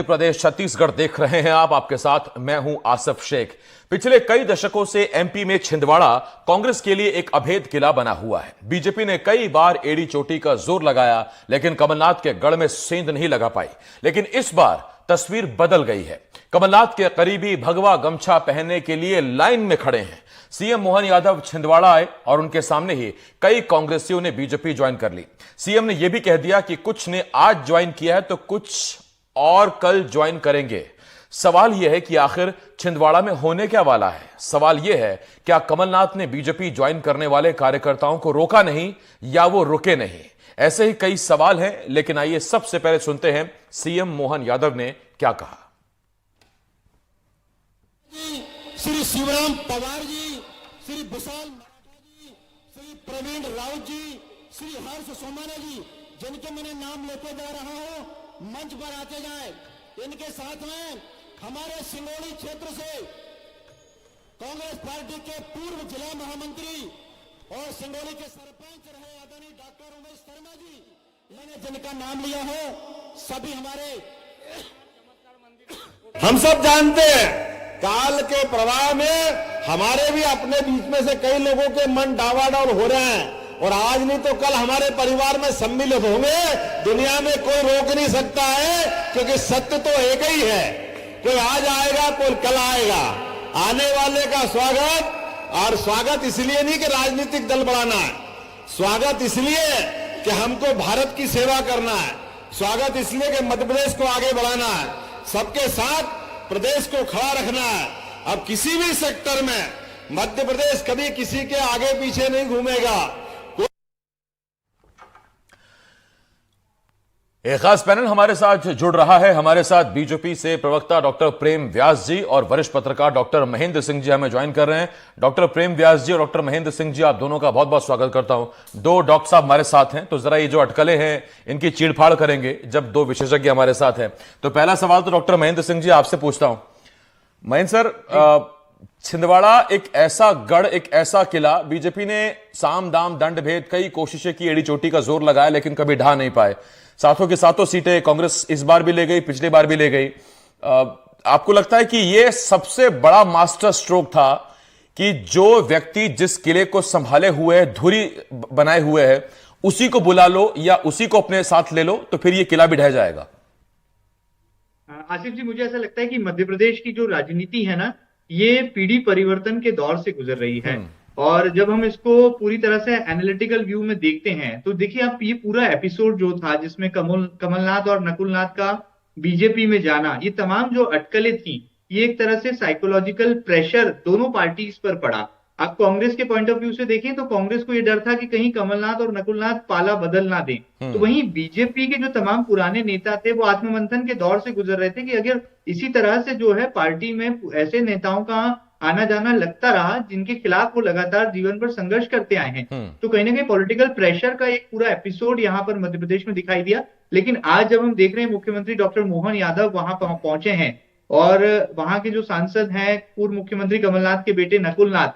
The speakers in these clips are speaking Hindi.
प्रदेश छत्तीसगढ़ देख रहे हैं आप। आपके साथ मैं हूं आसिफ शेख। पिछले कई दशकों से एमपी में छिंदवाड़ा कांग्रेस के लिए एक अभेद किला बना हुआ है। बीजेपी ने कई बार एड़ी चोटी का जोर लगाया, लेकिन कमलनाथ के गढ़ में सेंध नहीं लगा पाई। लेकिन इस बार तस्वीर बदल गई है। कमलनाथ के करीबी भगवा गमछा पहनने के लिए लाइन में खड़े हैं। सीएम मोहन यादव छिंदवाड़ा आए और उनके सामने ही कई कांग्रेसियों ने बीजेपी ज्वाइन कर ली। सीएम ने यह भी कह दिया कि कुछ ने आज ज्वाइन किया है तो कुछ और कल ज्वाइन करेंगे। सवाल यह है कि आखिर छिंदवाड़ा में होने क्या वाला है। सवाल यह है, क्या कमलनाथ ने बीजेपी ज्वाइन करने वाले कार्यकर्ताओं को रोका नहीं या वो रुके नहीं? ऐसे ही कई सवाल हैं, लेकिन आइए सबसे पहले सुनते हैं सीएम मोहन यादव ने क्या कहा। श्री शिवराम पवार जी, श्री विशाल मराठा जी, श्री प्रवीण राउत जी, श्री हर्ष सोमाना जी, जिनके मैंने नाम लेते जा रहा हूं, मंच पर आते जाए। इनके साथ में हमारे सिंगोली क्षेत्र से कांग्रेस पार्टी के पूर्व जिला महामंत्री और सिंगोली के सरपंच रहे आदरणीय डॉक्टर उमेश शर्मा जी, मैंने जिनका नाम लिया हो, सभी हमारे हम सब जानते हैं काल के प्रवाह में हमारे भी अपने बीच में से कई लोगों के मन डावाडोल हो रहे हैं और आज नहीं तो कल हमारे परिवार में सम्मिलित होंगे। दुनिया में कोई रोक नहीं सकता है, क्योंकि सत्य तो एक ही है। कोई आज आएगा, कोई कल आएगा। आने वाले का स्वागत, और स्वागत इसलिए नहीं कि राजनीतिक दल बढ़ाना है, स्वागत इसलिए कि हमको भारत की सेवा करना है, स्वागत इसलिए कि मध्य प्रदेश को आगे बढ़ाना है, सबके साथ प्रदेश को खड़ा रखना है। अब किसी भी सेक्टर में मध्य प्रदेश कभी किसी के आगे पीछे नहीं घूमेगा। एक खास पैनल हमारे साथ जुड़ रहा है। हमारे साथ बीजेपी से प्रवक्ता डॉक्टर प्रेम व्यास जी और वरिष्ठ पत्रकार डॉक्टर महेंद्र सिंह जी हमें ज्वाइन कर रहे हैं। डॉक्टर प्रेम व्यास जी और डॉक्टर महेंद्र सिंह जी, आप दोनों का बहुत बहुत स्वागत करता हूं। दो डॉक्टर साहब हमारे साथ हैं, तो जरा ये जो अटकलें हैं इनकी चीड़फाड़ करेंगे जब दो विशेषज्ञ हमारे साथ हैं। तो पहला सवाल तो डॉक्टर महेंद्र सिंह जी आपसे पूछता हूं। महेंद्र सर, छिंदवाड़ा एक ऐसा गढ़, एक ऐसा किला, बीजेपी ने साम दाम दंड भेद कई कोशिशें की, एड़ी चोटी का जोर लगाया, लेकिन कभी ढा नहीं पाए। सातों की सातों सीटें कांग्रेस इस बार भी ले गई, पिछली बार भी ले गई। आपको लगता है कि यह सबसे बड़ा मास्टर स्ट्रोक था कि जो व्यक्ति जिस किले को संभाले हुए है, धुरी बनाए हुए है, उसी को बुला लो या उसी को अपने साथ ले लो तो फिर यह किला भी ढह जाएगा? आसिफ जी, मुझे ऐसा लगता है कि मध्य प्रदेश की जो राजनीति है ना, ये पीढ़ी परिवर्तन के दौर से गुजर रही है। और जब हम इसको पूरी तरह से एनालिटिकल व्यू में देखते हैं तो देखिए, आप ये पूरा एपिसोड जो था जिसमें कमलनाथ और नकुलनाथ का बीजेपी में जाना, ये तमाम जो अटकलें थी, ये एक तरह से साइकोलॉजिकल प्रेशर दोनों पार्टीज पर पड़ा। आप कांग्रेस के पॉइंट ऑफ व्यू से देखें तो कांग्रेस को ये डर था कि कहीं कमलनाथ और नकुलनाथ पाला बदल ना दें। तो वहीं बीजेपी के जो तमाम पुराने नेता थे वो आत्ममंथन के दौर से गुजर रहे थे कि अगर इसी तरह से जो है पार्टी में ऐसे नेताओं का आना जाना लगता रहा जिनके खिलाफ वो लगातार जीवन भर संघर्ष करते आए हैं, तो कहीं ना कहीं पॉलिटिकल प्रेशर का एक पूरा एपिसोड यहाँ पर मध्य प्रदेश में दिखाई दिया। लेकिन आज जब हम देख रहे हैं मुख्यमंत्री डॉक्टर मोहन यादव वहां पहुंचे हैं और वहां के जो सांसद हैं पूर्व मुख्यमंत्री कमलनाथ के बेटे नकुलनाथ,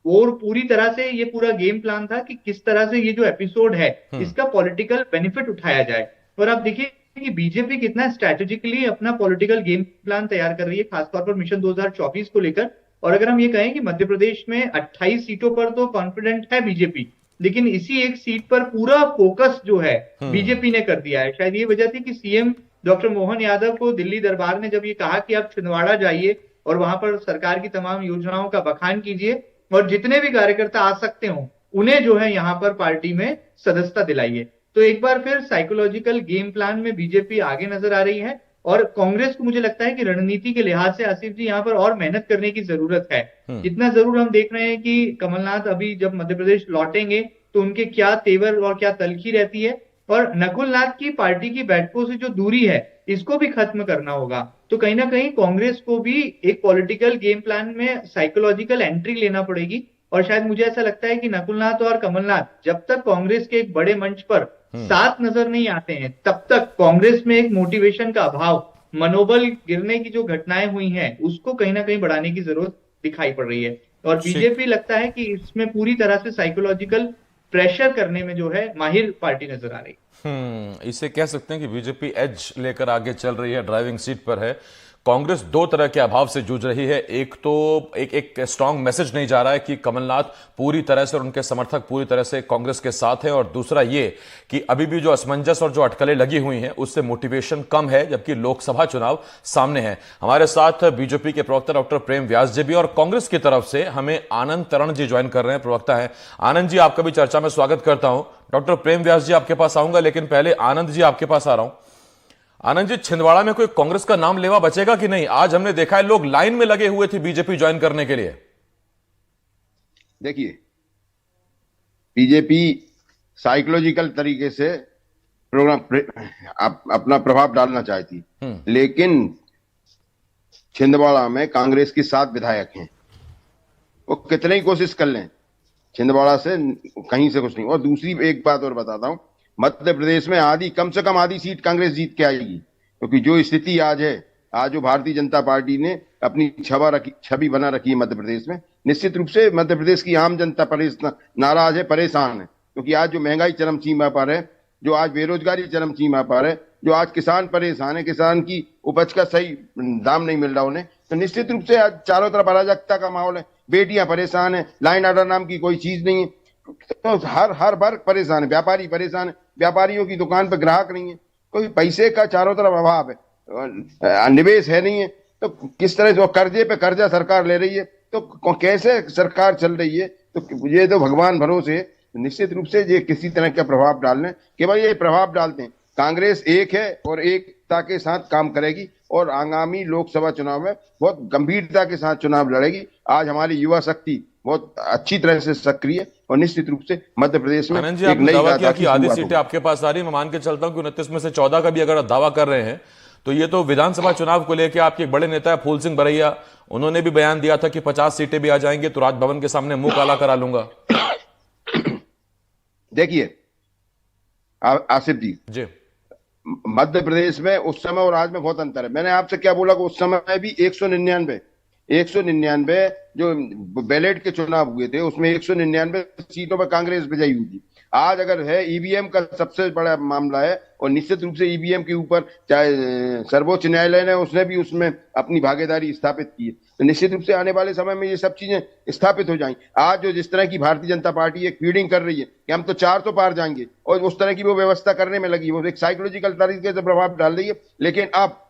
और पूरी तरह से ये पूरा गेम प्लान था कि किस तरह से ये जो एपिसोड है इसका पॉलिटिकल बेनिफिट उठाया जाए। और आप देखिए कि बीजेपी कितना स्ट्रैटेजिकली अपना पॉलिटिकल गेम प्लान तैयार कर रही है, खासतौर पर मिशन 2024 को लेकर। और अगर हम ये कहें कि मध्य प्रदेश में 28 सीटों पर तो कॉन्फिडेंट है बीजेपी, लेकिन इसी एक सीट पर पूरा फोकस जो है बीजेपी ने कर दिया है। शायद ये वजह थी कि सीएम डॉक्टर मोहन यादव को दिल्ली दरबार ने जब ये कहा कि आप छिंदवाड़ा जाइए और वहां पर सरकार की तमाम योजनाओं का बखान कीजिए और जितने भी कार्यकर्ता आ सकते हो उन्हें जो है यहाँ पर पार्टी में सदस्यता दिलाइए, तो एक बार फिर साइकोलॉजिकल गेम प्लान में बीजेपी आगे नजर आ रही है। और कांग्रेस को मुझे लगता है कि रणनीति के लिहाज से आसिफ जी यहाँ पर और मेहनत करने की जरूरत है। इतना जरूर हम देख रहे हैं कि कमलनाथ अभी जब मध्य प्रदेश लौटेंगे तो उनके क्या तेवर और क्या तलखी रहती है, और नकुलनाथ की पार्टी की बैठकों से जो दूरी है इसको भी खत्म करना होगा। तो कहीं ना कहीं कांग्रेस को भी एक पॉलिटिकल गेम प्लान में साइकोलॉजिकल एंट्री लेना पड़ेगी। और शायद मुझे ऐसा लगता है कि नकुलनाथ और कमलनाथ जब तक कांग्रेस के एक बड़े मंच पर साथ नजर नहीं आते हैं, तब तक कांग्रेस में एक मोटिवेशन का अभाव, मनोबल गिरने की जो घटनाएं हुई हैं उसको कहीं ना कहीं बढ़ाने की जरूरत दिखाई पड़ रही है। और बीजेपी लगता है कि इसमें पूरी तरह से साइकोलॉजिकल प्रेशर करने में जो है माहिर पार्टी नजर आ रही है। इसे कह सकते हैं कि बीजेपी एज लेकर आगे चल रही है, ड्राइविंग सीट पर है। कांग्रेस दो तरह के अभाव से जूझ रही है। एक तो एक स्ट्रांग मैसेज नहीं जा रहा है कि कमलनाथ पूरी तरह से और उनके समर्थक पूरी तरह से कांग्रेस के साथ हैं, और दूसरा ये कि अभी भी जो असमंजस और जो अटकलें लगी हुई हैं उससे मोटिवेशन कम है, जबकि लोकसभा चुनाव सामने है। हमारे साथ बीजेपी के प्रवक्ता डॉक्टर प्रेम व्यास जी भी, और कांग्रेस की तरफ से हमें आनंद तरण जी ज्वाइन कर रहे हैं, प्रवक्ता है। आनंद जी, आपका भी चर्चा में स्वागत करता हूं। डॉक्टर प्रेम व्यास जी आपके पास आऊंगा, लेकिन पहले आनंद जी आपके पास आ रहा हूं। आनंद जी, छिंदवाड़ा में कोई कांग्रेस का नाम लेवा बचेगा कि नहीं? आज हमने देखा है लोग लाइन में लगे हुए थे बीजेपी ज्वाइन करने के लिए। देखिए, बीजेपी साइकोलॉजिकल तरीके से अपना प्रभाव डालना चाहती, लेकिन छिंदवाड़ा में कांग्रेस के 7 विधायक हैं। वो कितने ही कोशिश कर लें, छिंदवाड़ा से कहीं से कुछ नहीं। और दूसरी एक बात और बताता हूं, मध्य प्रदेश में कम से कम आधी सीट कांग्रेस जीत के आएगी, क्योंकि जो स्थिति आज है, आज जो भारतीय जनता पार्टी ने अपनी छवि बना रखी है मध्य प्रदेश में, निश्चित रूप से मध्य प्रदेश की आम जनता नाराज है, परेशान है। क्योंकि आज जो महंगाई चरम सीमा पर है, जो आज बेरोजगारी चरम सीमा पर है, जो आज किसान परेशान है, किसान की उपज का सही दाम नहीं मिल रहा उन्हें, तो निश्चित रूप से आज चारों तरफ अराजकता का माहौल है। बेटियां परेशान है, लाइन ऑर्डर नाम की कोई चीज नहीं है, तो हर वर्ग परेशान है। व्यापारी परेशान है, व्यापारियों की दुकान पर ग्राहक नहीं है, कोई पैसे का चारों तरफ अभाव है, निवेश है नहीं है। तो किस तरह से कर्जे पे कर्जा सरकार ले रही है, तो कैसे सरकार चल रही है? तो ये तो भगवान भरोसे है। निश्चित रूप से ये किसी तरह का प्रभाव डालने, केवल ये प्रभाव डालते हैं। कांग्रेस एक है और एकता के साथ काम करेगी, और आगामी लोकसभा चुनाव में बहुत गंभीरता के साथ चुनाव लड़ेगी। आज हमारी युवा शक्ति बहुत अच्छी तरह से सक्रिय है, और निश्चित रूप से मध्य प्रदेश में आनंद जी, आपने दावा किया कि आधी सीटें आपके पास आ रही। मैं मान के चलता हूं कि 29 में से 14 का भी अगर दावा कर रहे हैं, तो ये तो विधानसभा चुनाव को लेकर आपके एक बड़े नेता है फूल सिंह बरैया, उन्होंने भी बयान दिया था कि 50 सीटें भी आ जाएंगे तो राजभवन के सामने मुंह काला करा लूंगा। देखिए आसिफ जी, मध्य प्रदेश में उस समय और आज में बहुत अंतर है। मैंने आपसे क्या बोला कि उस समय भी 199 जो बैलेट के चुनाव हुए थे, उसमें 199 सीटों पर कांग्रेस विजयी हुई थी। आज अगर है, ईवीएम का सबसे बड़ा मामला है, और निश्चित रूप से ईवीएम के ऊपर चाहे सर्वोच्च न्यायालय ने उसने भी उसमें अपनी भागीदारी स्थापित की है, तो निश्चित रूप से आने वाले समय में ये सब चीजें स्थापित हो जाएंगी। आज जो जिस तरह की भारतीय जनता पार्टी एक फीडिंग कर रही है कि हम तो 4 तो पार जाएंगे, और उस तरह की वो व्यवस्था करने में लगी, वो एक साइकोलॉजिकल तरीके से प्रभाव डाल रही है। लेकिन अब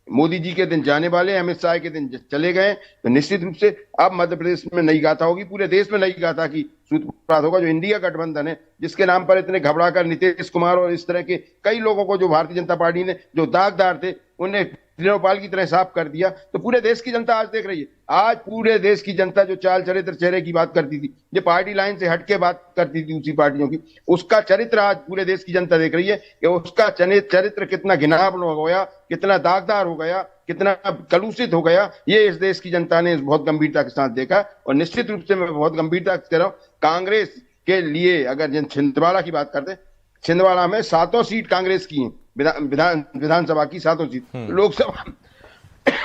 मोदी जी के दिन जाने वाले, अमित शाह के दिन चले गए, तो निश्चित रूप से अब मध्य प्रदेश में नई गाथा होगी, पूरे देश में नई गाथा की सूत्रपात होगा। जो इंडिया गठबंधन है, जिसके नाम पर इतने घबराकर नीतीश कुमार और इस तरह के कई लोगों को जो भारतीय जनता पार्टी ने जो दागदार थे उन्हें त्रिलोपाल की तरह साफ कर दिया, तो पूरे देश की जनता आज देख रही है। आज पूरे देश की जनता जो चाल चरित्र चेहरे की बात करती थी, जो पार्टी लाइन से हटके बात करती थी दूसरी पार्टियों की, उसका चरित्र आज पूरे देश की जनता देख रही है कि उसका चरित्र कितना घिनौना हो गया, कितना दागदार हो गया, कितना कलुषित हो गया। ये इस देश की जनता ने बहुत गंभीरता के साथ देखा, और निश्चित रूप से मैं बहुत गंभीरता से कह रहा हूं, कांग्रेस के लिए अगर छिंदवाड़ा की बात करते, छिंदवाड़ा में 7 सीट कांग्रेस की हैं, विधानसभा की 7 सीट। लोकसभा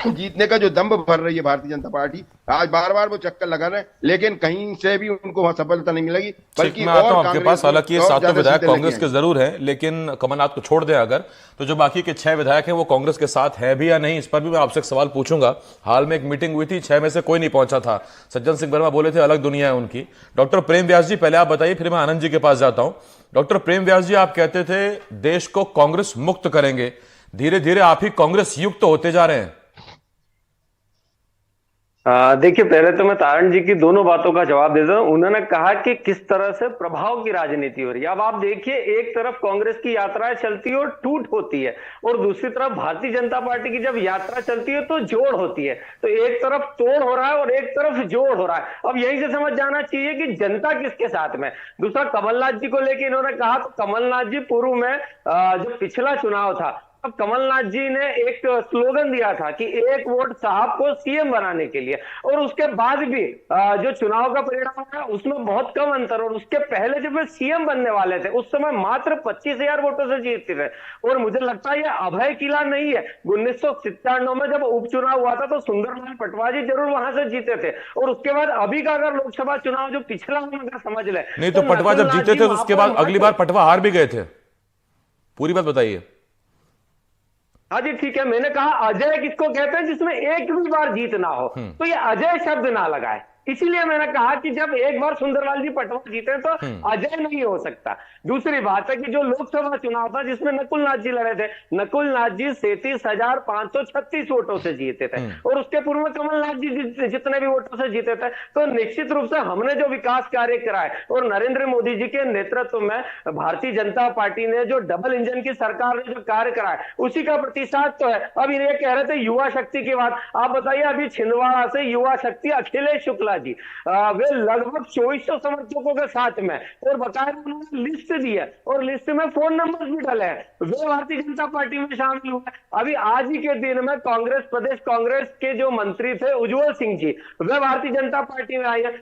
जीतने का जो दंभ भर रही है भारतीय जनता पार्टी, आज बार बार वो चक्कर लगा रहे हैं, लेकिन कहीं से भी उनको वहां सफलता नहीं मिलेगी। बल्कि मैं आता हूं आपके पास, हालांकि ये 7 विधायक कांग्रेस के जरूर हैं, लेकिन कमलनाथ को छोड़ दें अगर, तो जो बाकी के 6 विधायक हैं वो कांग्रेस के साथ है भी या नहीं, इस पर भी मैं आपसे एक सवाल पूछूंगा। हाल में एक मीटिंग हुई थी, 6 में से कोई नहीं पहुंचा था। सज्जन सिंह वर्मा बोले थे अलग दुनिया है उनकी। डॉक्टर प्रेम व्यास जी, पहले आप बताइए, फिर मैं आनंद जी के पास जाता हूं। डॉक्टर प्रेम व्यास जी, आप कहते थे देश को कांग्रेस मुक्त करेंगे, धीरे धीरे आप ही कांग्रेस युक्त होते जा रहे हैं। देखिए, पहले तो मैं तारण जी की दोनों बातों का जवाब देता हूं। उन्होंने कहा कि किस तरह से प्रभाव की राजनीति हो रही है। अब आप देखिए, एक तरफ कांग्रेस की यात्राएं चलती है और टूट होती है, और दूसरी तरफ भारतीय जनता पार्टी की जब यात्रा चलती है तो जोड़ होती है। तो एक तरफ तोड़ हो रहा है और एक तरफ जोड़ हो रहा है। अब यहीं से समझ जाना चाहिए कि जनता किसके साथ में। दूसरा, कमलनाथ जी को लेकर इन्होंने कहा, तो कमलनाथ जी पूर्व में जो पिछला चुनाव था, अब कमलनाथ जी ने एक स्लोगन दिया था कि 1 वोट साहब को सीएम बनाने के लिए, और उसके बाद भी जो चुनाव का परिणाम है उसमें बहुत कम अंतर, और उसके पहले जब वे सीएम बनने वाले थे उस समय मात्र 25,000 वोटों से जीतते थे। और मुझे लगता है यह अभय किला नहीं है। 1997 में जब उपचुनाव हुआ था तो सुंदरलाल पटवा जी जरूर वहां से जीते थे, और उसके बाद अभी का अगर लोकसभा चुनाव जो पिछला हम अगर समझ ले, नहीं तो पटवा जब जीते थे तो उसके बाद अगली बार पटवा हार भी गए थे। पूरी बात बताइए। हाँ जी ठीक है, मैंने कहा अजय किसको कहते हैं जिसमें एक भी बार जीत ना हो, तो ये अजय शब्द ना लगाए। इसीलिए मैंने कहा कि जब एक बार सुंदरलाल जी पटवार जीते तो अजय नहीं हो सकता। दूसरी बात है कि जो लोकसभा चुनाव था जिसमें नकुल नाथ जी लड़े थे, नकुल नाथ जी 37,536 वोटों से जीते थे और उसके पूर्व में कमलनाथ जी जितने भी वोटों से जीते थे। तो निश्चित रूप से हमने जो विकास कार्य कराए और नरेंद्र मोदी जी के नेतृत्व में भारतीय जनता पार्टी ने जो डबल इंजन की सरकार ने जो कार्य कराए उसी का प्रतिशत तो है। अब ये कह रहे थे युवा शक्ति की बात, आप बताइए अभी छिंदवाड़ा से युवा शक्ति अखिलेश शुक्ला जी वे लगभग 2400 समर्थकों के साथ में और बताया उन्होंने लिस्ट दी है और लिस्ट में फोन नंबर भी डाले हैं, वे भारतीय जनता पार्टी में शामिल हुए। अभी आज ही के दिन में कांग्रेस प्रदेश कांग्रेस के जो मंत्री थे उज्जवल सिंह जी वे भारतीय जनता पार्टी में आए हैं।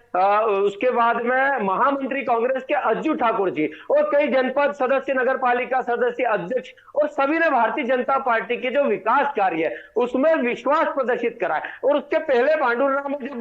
उसके बाद में महामंत्री कांग्रेस के अज्जू ठाकुर जी और कई जनपद सदस्य, नगर पालिका सदस्य, अध्यक्ष और सभी ने भारतीय जनता पार्टी के जो विकास कार्य है उसमें विश्वास प्रदर्शित करा है। और उसके पहले पांडुरंग में जब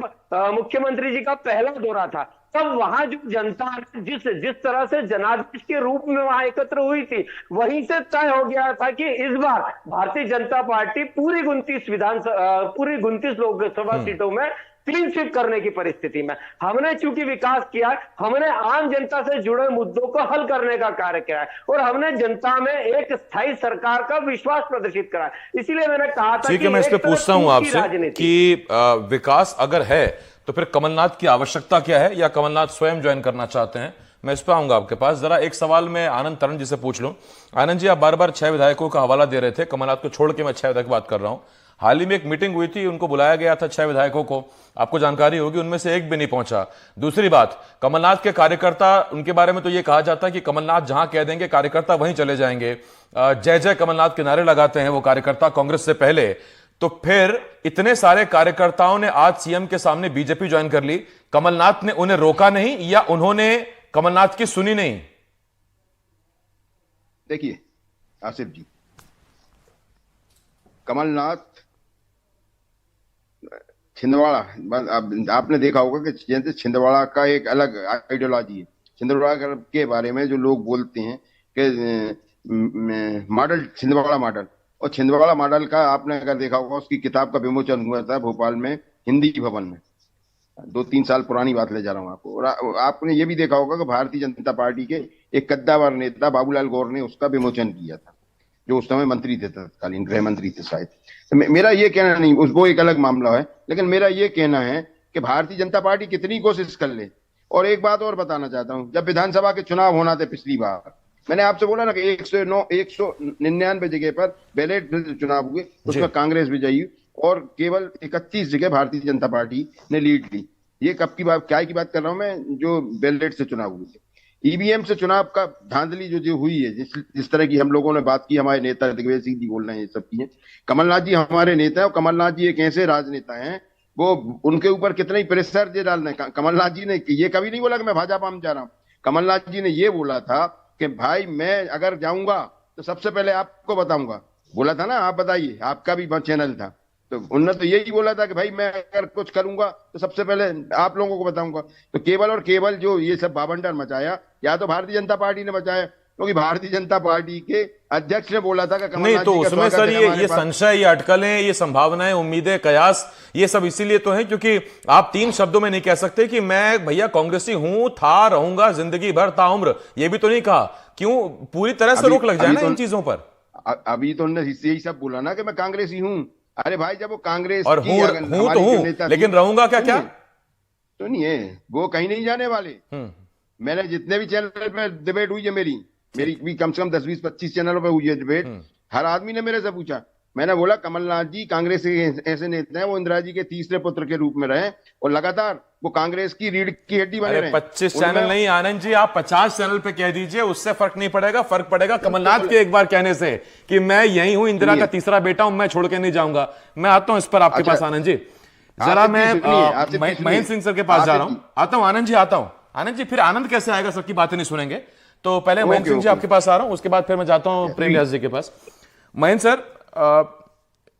मुख्यमंत्री जी का पहला दौरा था तब वहां जो जनता जिस तरह से जनादेश के रूप में वहां एकत्र हुई थी वहीं से तय हो गया था कि इस बार भारतीय जनता पार्टी पूरी 29 लोकसभा सीटों में क्लीन स्वीप करने की परिस्थिति में। हमने चूंकि विकास किया, हमने आम जनता से जुड़े मुद्दों को हल करने का कार्य किया है और हमने जनता में एक स्थायी सरकार का विश्वास प्रदर्शित करा। इसीलिए मैंने कहा था ठीक है, मैं इस पे पूछता हूं आपसे कि विकास अगर है तो फिर कमलनाथ की आवश्यकता क्या है या कमलनाथ स्वयं ज्वाइन करना चाहते हैं? मैं इस पे आऊंगा आपके पास। जरा एक सवाल मैं आनंद तरण जी से पूछ लूं। आनंद जी, आप बार बार 6 विधायकों का हवाला दे रहे थे, कमलनाथ को छोड़ के मैं 6 विधायक की बात कर रहा हूं। हाल ही में एक मीटिंग हुई थी, उनको बुलाया गया था 6 विधायकों को, आपको जानकारी होगी, उनमें से एक भी नहीं पहुंचा। दूसरी बात, कमलनाथ के कार्यकर्ता, उनके बारे में तो यह कहा जाता है कि कमलनाथ जहां कह देंगे कार्यकर्ता वहीं चले जाएंगे, जय जय कमलनाथ के नारे लगाते हैं वो कार्यकर्ता कांग्रेस से पहले। तो फिर इतने सारे कार्यकर्ताओं ने आज सीएम के सामने बीजेपी ज्वाइन कर ली, कमलनाथ ने उन्हें रोका नहीं या उन्होंने कमलनाथ की सुनी नहीं? देखिए आसिफ जी, कमलनाथ छिंदवाड़ा, आपने देखा होगा कि जैसे छिंदवाड़ा का एक अलग आइडियोलॉजी है। छिंदवाड़ा के बारे में जो लोग बोलते हैं कि मॉडल छिंदवाड़ा मॉडल, और छिंदवाड़ा मॉडल का आपने अगर देखा होगा उसकी किताब का विमोचन हुआ था भोपाल में हिंदी भवन में, 2-3 साल पुरानी बात ले जा रहा हूं आपको। और आपने ये भी देखा होगा कि भारतीय जनता पार्टी के एक कद्दावर नेता बाबूलाल गौर ने उसका विमोचन किया था, जो उस समय मंत्री थे, तत्कालीन गृह मंत्री थे शायद। तो मेरा ये कहना नहीं, वो एक अलग मामला है, लेकिन मेरा ये कहना है कि भारतीय जनता पार्टी कितनी कोशिश कर ले। और एक बात और बताना चाहता हूं, जब विधानसभा के चुनाव होना थे पिछली बार, मैंने आपसे बोला ना कि 199 जगह पर बैलेट चुनाव हुए, उसमें कांग्रेस विजयी और केवल 31 जगह भारतीय जनता पार्टी ने लीड ली। ये कब की बात, क्या की बात कर रहा हूं मैं, जो बैलेट से चुनाव हुए थे। ईवीएम से चुनाव का धांधली जो हुई है, जिस तरह की हम लोगों ने बात की, हमारे नेता दिग्विजय सिंह जी बोल रहे हैं ये सब चीजें। कमलनाथ जी हमारे नेता है और कमलनाथ जी एक ऐसे राजनेता हैं, वो उनके ऊपर कितना ही प्रेशर दे डालना है। कमलनाथ जी ने ये कभी नहीं बोला कि मैं भाजपा में जा रहा हूं। कमलनाथ जी ने ये बोला था कि भाई मैं अगर जाऊंगा तो सबसे पहले आपको बताऊंगा। बोला था ना, आप बताइए, आपका भी चैनल था, तो उन्होंने तो यही बोला था कि भाई मैं अगर कुछ करूंगा तो सबसे पहले आप लोगों को बताऊंगा। तो केवल और केवल जो ये सब बाबंडर मचाया, या तो भारतीय जनता पार्टी ने मचाया, क्योंकि भारतीय जनता पार्टी के अध्यक्ष ने बोला था कि नहीं, तो उसमें सर ये संशय, ये अटकलें, ये संभावनाएं, उम्मीदें, कयास, ये सब इसीलिए तो है क्योंकि आप 3 शब्दों में नहीं कह सकते कि मैं भैया कांग्रेसी हूं, था, रहूंगा जिंदगी भर, ताउम्र। ये भी तो नहीं कहा। क्यों पूरी तरह से रोक लग जाए ना इन चीजों पर? अभी तो उन्होंने यही सब बोला ना कि मैं कांग्रेसी हूं। अरे भाई, जब वो कांग्रेस और हूं तो हूं, लेकिन रहूंगा क्या तो नहीं है, वो कहीं नहीं जाने वाले। मैंने जितने भी चैनल पे डिबेट हुई है, मेरी भी कम से कम 10-20-25 चैनलों पे हुई है डिबेट, हर आदमी ने मेरे से पूछा। मैंने बोला कमलनाथ जी कांग्रेस के ऐसे नेता हैं, वो इंदिरा जी के तीसरे पुत्र के रूप में रहे और लगातार वो कांग्रेस की रीढ़ की हड्डी बने रहे। 25 चैनल नहीं आनंद जी, आप 50 चैनल पे कह दीजिए, उससे फर्क नहीं पड़ेगा। फर्क पड़ेगा कमलनाथ के एक बार कहने से कि मैं यही हूं, इंदिरा का तीसरा बेटा हूं, मैं छोड़ के नहीं जाऊंगा। मैं आता हूं इस पर आपके पास आनंद जी, जरा मैं महेंद्र सिंह सर के पास जा रहा हूं। आता हूं आनंद जी, आता हूं आनंद जी। फिर आनंद कैसे आएगा, सबकी बातें नहीं सुनेंगे। तो पहले महेंद्र सिंह जी आपके पास आ रहा हूं, उसके बाद फिर मैं जाता हूं प्रेम व्यास जी के पास। महेंद्र सर,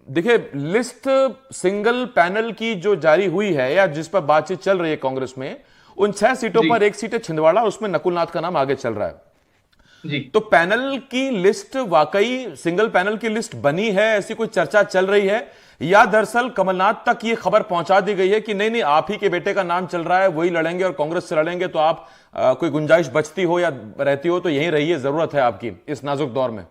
देखिए लिस्ट सिंगल पैनल की जो जारी हुई है या जिस पर बातचीत चल रही है कांग्रेस में, उन 6 सीटों पर एक सीट है छिंदवाड़ा, उसमें नकुल नाथ का नाम आगे चल रहा है। जी। तो पैनल की लिस्ट वाकई सिंगल पैनल की लिस्ट बनी है, ऐसी कोई चर्चा चल रही है, या दरअसल कमलनाथ तक ये खबर पहुंचा दी गई है कि नहीं नहीं आप ही के बेटे का नाम चल रहा है, वही लड़ेंगे और कांग्रेस से लड़ेंगे, तो आप कोई गुंजाइश बचती हो या रहती हो तो यहीं रहिए, जरूरत है आपकी इस नाजुक दौर में।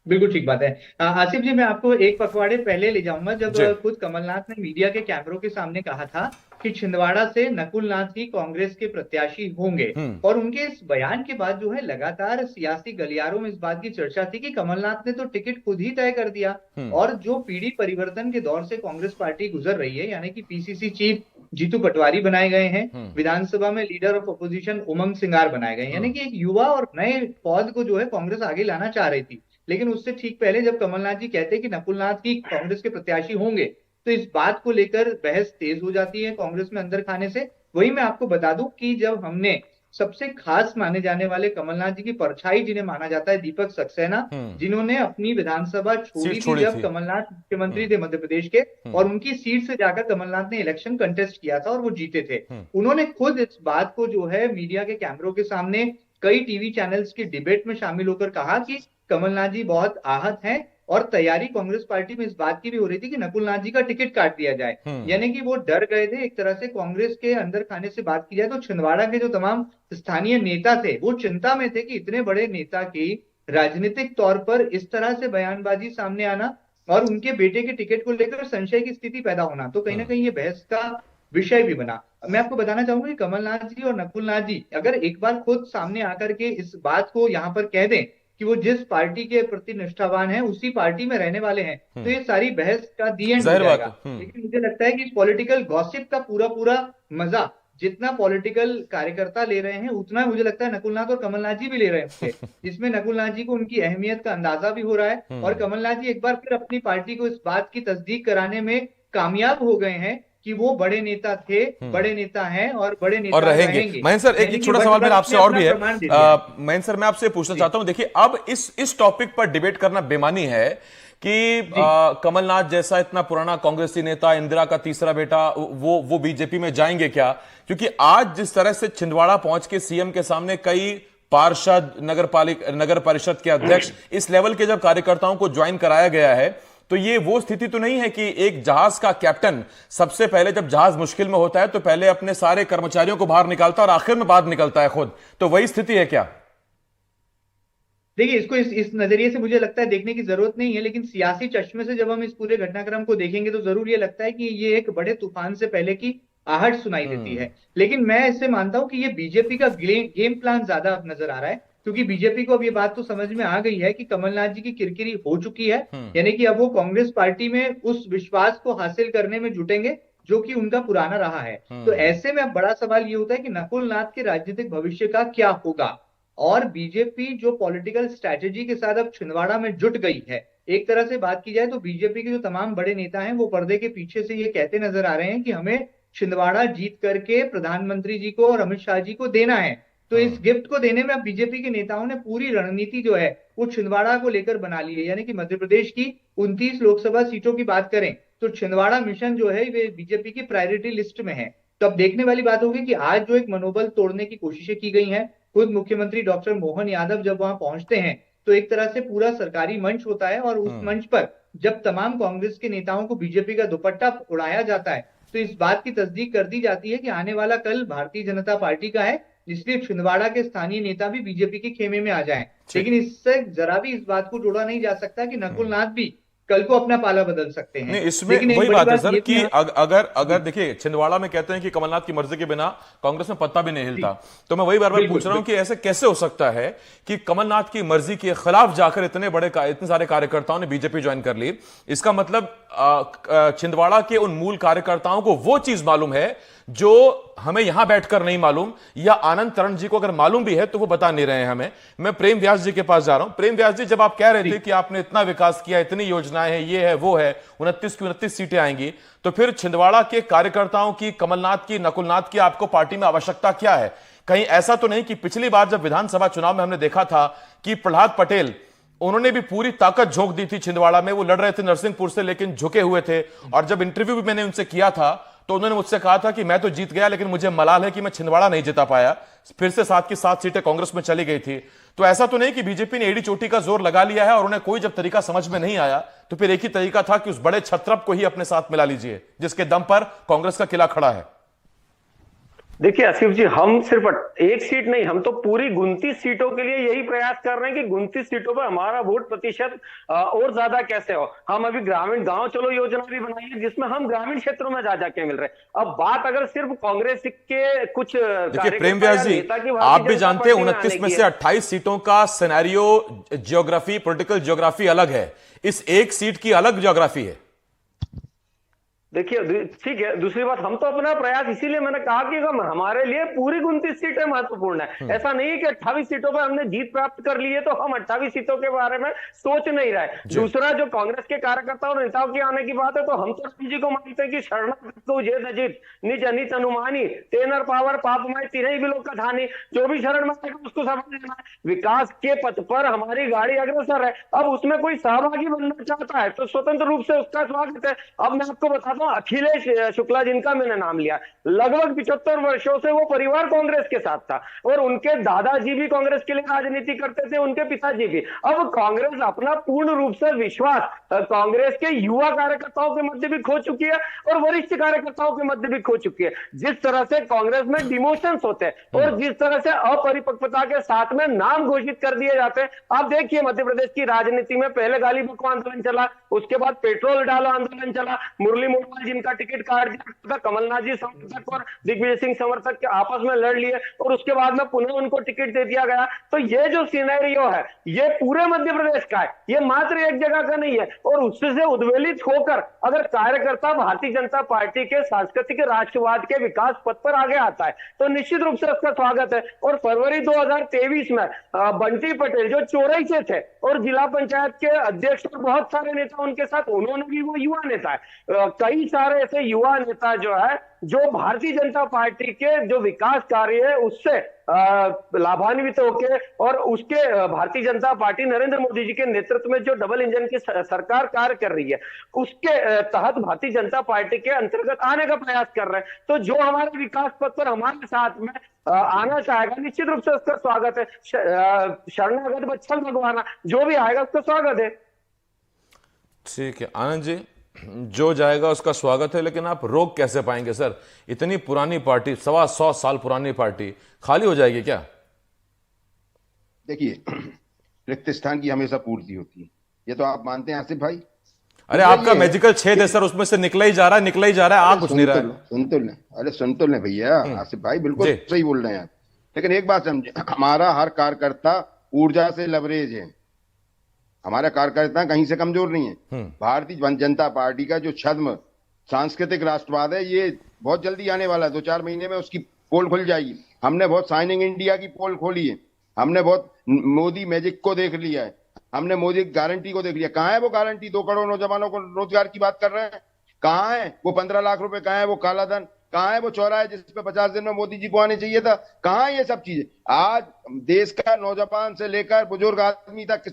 बिल्कुल ठीक बात है। आसिफ जी, मैं आपको एक पखवाड़े पहले ले जाऊंगा, जब जी। खुद कमलनाथ ने मीडिया के कैमरों के सामने कहा था कि छिंदवाड़ा से नकुल नाथ ही कांग्रेस के प्रत्याशी होंगे। और उनके इस बयान के बाद जो है लगातार सियासी गलियारों में इस बात की चर्चा थी कि कमलनाथ ने तो टिकट खुद ही तय कर दिया, और जो पीढ़ी परिवर्तन के दौर से कांग्रेस पार्टी गुजर रही है, यानी कि पीसीसी चीफ जीतू पटवारी बनाए गए हैं, विधानसभा में लीडर ऑफ अपोजिशन उमंग सिंगार बनाए गए, यानी कि एक युवा और नए पौध को जो है कांग्रेस आगे लाना चाह रही थी। लेकिन उससे ठीक पहले जब कमलनाथ जी कहते हैं कि नकुलनाथ ही कांग्रेस के प्रत्याशी होंगे, तो इस बात को लेकर बहस तेज हो जाती है कांग्रेस में अंदर खाने से। वही मैं आपको बता दूं कि जब हमने सबसे खास माने जाने वाले कमलनाथ जी की परछाई जिन्हें माना जाता है, दीपक सक्सेना, जिन्होंने अपनी विधानसभा छोड़ी थी जब कमलनाथ मुख्यमंत्री थे मध्य प्रदेश के, और उनकी सीट से जाकर कमलनाथ ने इलेक्शन कंटेस्ट किया था और वो जीते थे। उन्होंने खुद इस बात को जो है मीडिया के कैमरों के सामने कई टीवी चैनल्स की डिबेट में शामिल होकर कहा कि कमलनाथ जी बहुत आहत हैं, और तैयारी कांग्रेस पार्टी में इस बात की भी हो रही थी कि नकुलनाथ जी का टिकट काट दिया जाए। यानी कि वो डर गए थे एक तरह से, कांग्रेस के अंदर खाने से बात की जाए तो छिंदवाड़ा के जो तमाम स्थानीय नेता थे वो चिंता में थे कि इतने बड़े नेता की राजनीतिक तौर पर इस तरह से बयानबाजी सामने आना और उनके बेटे के टिकट को लेकर संशय की स्थिति पैदा होना, तो कहीं ना कहीं ये बहस का विषय भी बना। मैं आपको बताना चाहूंगा कि कमलनाथ जी और नकुलनाथ जी अगर एक बार खुद सामने आकर के इस बात को यहाँ पर कह दें कि वो जिस पार्टी के प्रति निष्ठावान है उसी पार्टी में रहने वाले हैं, तो ये सारी बहस का दी एंड हो जाएगा। लेकिन मुझे लगता है कि पॉलिटिकल गॉसिप का पूरा मजा जितना पॉलिटिकल कार्यकर्ता ले रहे हैं उतना मुझे लगता है नकुलनाथ और कमलनाथ जी भी ले रहे हैं, जिसमें नकुलनाथ जी को उनकी अहमियत का अंदाजा भी हो रहा है, और कमलनाथ जी एक बार फिर अपनी पार्टी को इस बात की तस्दीक कराने में कामयाब हो गए हैं कि वो बड़े नेता थे, बड़े नेता हैं और बड़े नेता और रहेंगे। महेंद्र सर, एक छोटा सवाल मेरा आपसे और भी है। महेंद्र सर, मैं आपसे पूछना चाहता हूं, देखिए अब इस टॉपिक पर डिबेट करना बेमानी है कि कमलनाथ जैसा इतना पुराना कांग्रेसी नेता, इंदिरा का तीसरा बेटा, वो बीजेपी में जाएंगे क्या? क्योंकि आज जिस तरह से छिंदवाड़ा पहुंच के सीएम के सामने कई पार्षद, नगर परिषद के अध्यक्ष, इस लेवल के जब कार्यकर्ताओं को ज्वाइन कराया गया है, तो ये वो स्थिति तो नहीं है कि एक जहाज का कैप्टन सबसे पहले जब जहाज मुश्किल में होता है तो पहले अपने सारे कर्मचारियों को बाहर निकालता है और आखिर में बाद निकलता है खुद, तो वही स्थिति है क्या? देखिए, इसको इस नजरिए से मुझे लगता है देखने की जरूरत नहीं है, लेकिन सियासी चश्मे से जब हम इस पूरे घटनाक्रम को देखेंगे तो जरूर ये लगता है कि ये एक बड़े तूफान से पहले की आहट सुनाई देती है। लेकिन मैं इससे मानता हूं कि ये बीजेपी का गेम प्लान ज्यादा अब नजर आ रहा है, क्योंकि बीजेपी को अब ये बात तो समझ में आ गई है कि कमलनाथ जी की किरकिरी हो चुकी है, यानी कि अब वो कांग्रेस पार्टी में उस विश्वास को हासिल करने में जुटेंगे जो कि उनका पुराना रहा है। तो ऐसे में अब बड़ा सवाल ये होता है कि नकुलनाथ के राजनीतिक भविष्य का क्या होगा, और बीजेपी जो पॉलिटिकल स्ट्रैटेजी के साथ अब छिंदवाड़ा में जुट गई है, एक तरह से बात की जाए तो बीजेपी के जो तमाम बड़े नेता हैं वो पर्दे के पीछे से ये कहते नजर आ रहे हैं कि हमें छिंदवाड़ा जीत करके प्रधानमंत्री जी को और अमित शाह जी को देना है। तो इस गिफ्ट को देने में अब बीजेपी के नेताओं ने पूरी रणनीति जो है वो छिंदवाड़ा को लेकर बना ली है, यानी कि मध्य प्रदेश की 29 लोकसभा सीटों की बात करें तो छिंदवाड़ा मिशन जो है वे बीजेपी की प्रायोरिटी लिस्ट में है। तो अब देखने वाली बात होगी कि आज जो एक मनोबल तोड़ने की कोशिशें की गई हैं, खुद मुख्यमंत्री डॉक्टर मोहन यादव जब वहां पहुंचते हैं तो एक तरह से पूरा सरकारी मंच होता है, और उस मंच पर जब तमाम कांग्रेस के नेताओं को बीजेपी का दुपट्टा उड़ाया जाता है तो इस बात की तस्दीक कर दी जाती है कि आने वाला कल भारतीय जनता पार्टी का है, इसलिए छिंदवाड़ा के स्थानीय नेता भी बीजेपी के खेमे में आ जाएं। लेकिन इससे जरा भी इस बात को जोड़ा नहीं जा सकता कि नकुलनाथ भी कल को अपना पाला बदल सकते हैं। नहीं, इसमें वही बात है सर कि अगर देखिए छिंदवाड़ा में कहते हैं कि कमलनाथ की मर्जी के बिना कांग्रेस में पत्ता भी नहीं हिलता, तो मैं वही बार बार पूछ रहा हूं कि ऐसे कैसे हो सकता है कि कमलनाथ की मर्जी के खिलाफ जाकर इतने सारे कार्यकर्ताओं ने बीजेपी ज्वाइन कर ली? इसका मतलब छिंदवाड़ा के उन मूल कार्यकर्ताओं को वो चीज मालूम है जो हमें यहां बैठकर नहीं मालूम, या आनंद तरण जी को अगर मालूम भी है तो वो बता नहीं रहे हैं हमें। मैं प्रेम व्यास जी के पास जा रहा हूं। प्रेम व्यास जी, जब आप कह रहे थे कि आपने इतना विकास किया, इतनी योजनाएं हैं, ये है वो है, 29 की 29 सीटें आएंगी, तो फिर छिंदवाड़ा के कार्यकर्ताओं की, कमलनाथ की, नकुलनाथ की आपको पार्टी में आवश्यकता क्या है? कहीं ऐसा तो नहीं कि पिछली बार जब विधानसभा चुनाव में हमने देखा था कि प्रहलाद पटेल, उन्होंने भी पूरी ताकत झोंक दी थी छिंदवाड़ा में, वो लड़ रहे थे नरसिंहपुर से लेकिन झुके हुए थे, और जब इंटरव्यू भी मैंने उनसे किया था तो उन्होंने मुझसे कहा था कि मैं तो जीत गया लेकिन मुझे मलाल है कि मैं छिंदवाड़ा नहीं जिता पाया, फिर से 7 की 7 सीटें कांग्रेस में चली गई थी। तो ऐसा तो नहीं कि बीजेपी ने एड़ी चोटी का जोर लगा लिया है और उन्हें कोई जब तरीका समझ में नहीं आया तो फिर एक ही तरीका था कि उस बड़े छत्रप को ही अपने साथ मिला लीजिए जिसके दम पर कांग्रेस का किला खड़ा है। देखिए आसिफ जी, हम सिर्फ एक सीट नहीं, हम तो पूरी 29 सीटों के लिए यही प्रयास कर रहे हैं कि 29 सीटों पर हमारा वोट प्रतिशत और ज्यादा कैसे हो। हम अभी ग्रामीण गांव चलो योजना भी बनाई है जिसमें हम ग्रामीण क्षेत्रों में जा जाके मिल रहे हैं। अब बात अगर सिर्फ कांग्रेस के कुछ, देखिए प्रेम व्यास जी, आप भी जानते हैं 29 में से 28 सीटों का सिनेरियो, ज्योग्राफी, पॉलिटिकल ज्योग्राफी अलग है, इस एक सीट की अलग ज्योग्राफी है। देखिए ठीक है, दूसरी बात, हम तो अपना प्रयास, इसीलिए मैंने कहा कि हमारे लिए पूरी 29 सीटें महत्वपूर्ण है। ऐसा नहीं है कि 28 सीटों पर हमने जीत प्राप्त कर ली है तो हम 28 सीटों के बारे में सोच नहीं रहे। दूसरा, जो कांग्रेस के कार्यकर्ताओं और नेताओं की आने की बात है तो हम तो राम जी को मानते हैं कि शरणागत जेत अजित निज अनित अनुमानी तेनर पावर पापमय तीनही बिलों का धानी, जो भी शरण मांगेगा उसको समझ लेना है। विकास के पथ पर हमारी गाड़ी अग्रसर है। अब उसमें कोई सहभागी बनना चाहता है तो स्वतंत्र रूप से उसका स्वागत है। अब मैं आपको बताता, अखिलेश शुक्ला जिनका मैंने नाम लिया, लगभग 75 वर्षों से वो परिवार कांग्रेस के साथ था और उनके दादाजी भी कांग्रेस के लिए राजनीति करते थे, उनके पिताजी भी। अब कांग्रेस अपना पूर्ण रूप से विश्वास कांग्रेस के युवा कार्यकर्ताओं के मध्य भी खो चुकी है और वरिष्ठ कार्यकर्ताओं के मध्य भी खो चुकी है। जिस तरह से कांग्रेस में डिमोशंस होते हैं और जिस तरह से अपरिपक्वता के साथ में नाम घोषित कर दिए जाते हैं, आप देखिए मध्य प्रदेश की राजनीति में पहले गाली बको आंदोलन चला, उसके बाद पेट्रोल डालो आंदोलन चला, मुरली मोटवाल जिनका टिकट काट दिया, कमलनाथ जी समर्थक और दिग्विजय सिंह समर्थक के आपस में लड़ लिए और उसके बाद में पुनः उनको टिकट दे दिया गया। तो ये जो सिनेरियो है ये पूरे मध्य प्रदेश का है, ये मात्र एक जगह का नहीं है। और उससे उद्वेलित होकर अगर कार्यकर्ता भारतीय जनता पार्टी के सांस्कृतिक राष्ट्रवाद के विकास पथ पर आगे आता है तो निश्चित रूप से उसका स्वागत है। और फरवरी 2023 में बंटी पटेल जो चोरई से थे और जिला पंचायत के अध्यक्ष और बहुत सारे नेता उनके साथ, उन्होंने भी, वो युवा नेता है, कई सारे ऐसे युवा नेता जो है जो भारतीय जनता पार्टी के जो विकास कार्य है उससे लाभान्वित होकर और उसके भारतीय जनता पार्टी नरेंद्र मोदी जी के नेतृत्व में जो डबल इंजन की सरकार कार्य कर रही है उसके तहत भारतीय जनता पार्टी के अंतर्गत आने का प्रयास कर रहे हैं। तो जो हमारे विकास पथ पर हमारे साथ में आना चाहेगा निश्चित रूप से उसका स्वागत है। शरणागत बच्चन भगवाना जो भी आएगा उसका स्वागत है। ठीक है आनंद जी, जो जाएगा उसका स्वागत है, लेकिन आप रोक कैसे पाएंगे सर? इतनी पुरानी पार्टी, 125 साल पुरानी पार्टी खाली हो जाएगी क्या? देखिए, रिक्त स्थान की हमेशा पूर्ति होती है, ये तो आप मानते हैं आसिफ भाई। अरे आपका मैजिकल छेद है सर, उसमें से निकला ही जा रहा है, निकला ही जा रहा है, आ कुछ नहीं रहा है। सुन तो ले भैया, आसिफ भाई बिल्कुल सही बोल रहे हैं आप। लेकिन एक बात समझे, हमारा हर कार्यकर्ता ऊर्जा से लवरेज है, हमारा कार्यकर्ता कहीं से कमजोर नहीं है। भारतीय जनता पार्टी का जो छद्म सांस्कृतिक राष्ट्रवाद है ये बहुत जल्दी आने वाला है, 2-4 महीने में उसकी पोल खुल जाएगी। हमने बहुत साइनिंग इंडिया की पोल खोली है, हमने बहुत मोदी मैजिक को देख लिया है, हमने मोदी गारंटी को देख लिया। कहाँ है वो गारंटी? 2 करोड़ नौजवानों को रोजगार की बात कर रहे हैं, कहाँ है वो 15 लाख रुपए? कहाँ है वो काला धन? कहाँ है वो चौराहे जिसपे 50 दिन में मोदी जी को आने चाहिए था? कहाँ है ये सब चीजें? आज देश का नौजवान से लेकर बुजुर्ग आदमी तक,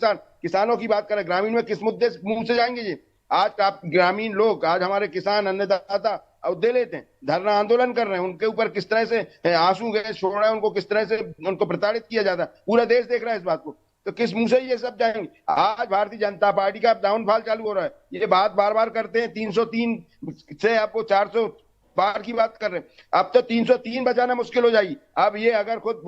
किसानों की बात करें, ग्रामीण में किस मुद्दे मुंह से जाएंगे ये? आज आप ग्रामीण लोग, आज हमारे किसान अन्नदाता अवधे लेते हैं, धरना आंदोलन कर रहे हैं, उनके ऊपर किस तरह से आंसू गैस छोड़ रहे हैं, उनको किस तरह से उनको प्रताड़ित किया जाता है, पूरा देश देख रहा है इस बात को। तो किस मुंह से ये सब जाएंगे? आज भारतीय जनता पार्टी का डाउनफॉल चालू हो रहा है। ये बात बार बार करते हैं, 303 से आपको 400 पार की बात कर रहे हैं, अब तो 303 बचाना मुश्किल हो जाएगी। अब ये अगर खुद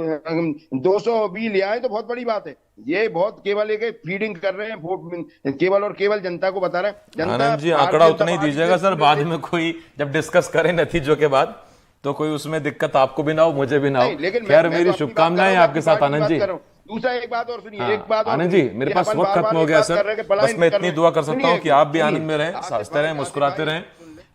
200 भी ले आए तो बहुत बड़ी बात है। ये बहुत केवल एक फीडिंग कर रहे हैं, वोट केवल और केवल जनता को बता रहे हैं। आनंद जी आंकड़ा उतना ही दीजिएगा सर, बाद में कोई जब डिस्कस करें नतीजों के बाद तो कोई उसमें दिक्कत आपको भी ना हो, मुझे भी ना हो। खैर मेरी शुभकामनाएं आपके साथ आनंद जी। दूसरा एक बात और सुनिए, एक बात आनंद जी, मेरे पास वक्त खत्म हो गया सर, बस मैं इतनी दुआ कर सकता हूं कि आप भी आनंद में रहें, हंसते रहें, मुस्कुराते रहें।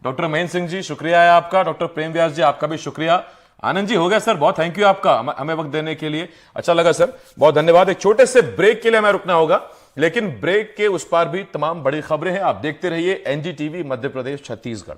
डॉक्टर महेंद्र सिंह जी शुक्रिया है आपका, डॉक्टर प्रेम व्यास जी आपका भी शुक्रिया। आनंद जी हो गया सर, बहुत थैंक यू आपका हमें वक्त देने के लिए, अच्छा लगा सर, बहुत धन्यवाद। एक छोटे से ब्रेक के लिए हमें रुकना होगा, लेकिन ब्रेक के उस पार भी तमाम बड़ी खबरें हैं। आप देखते रहिए एनडीटीवी मध्य प्रदेश छत्तीसगढ़।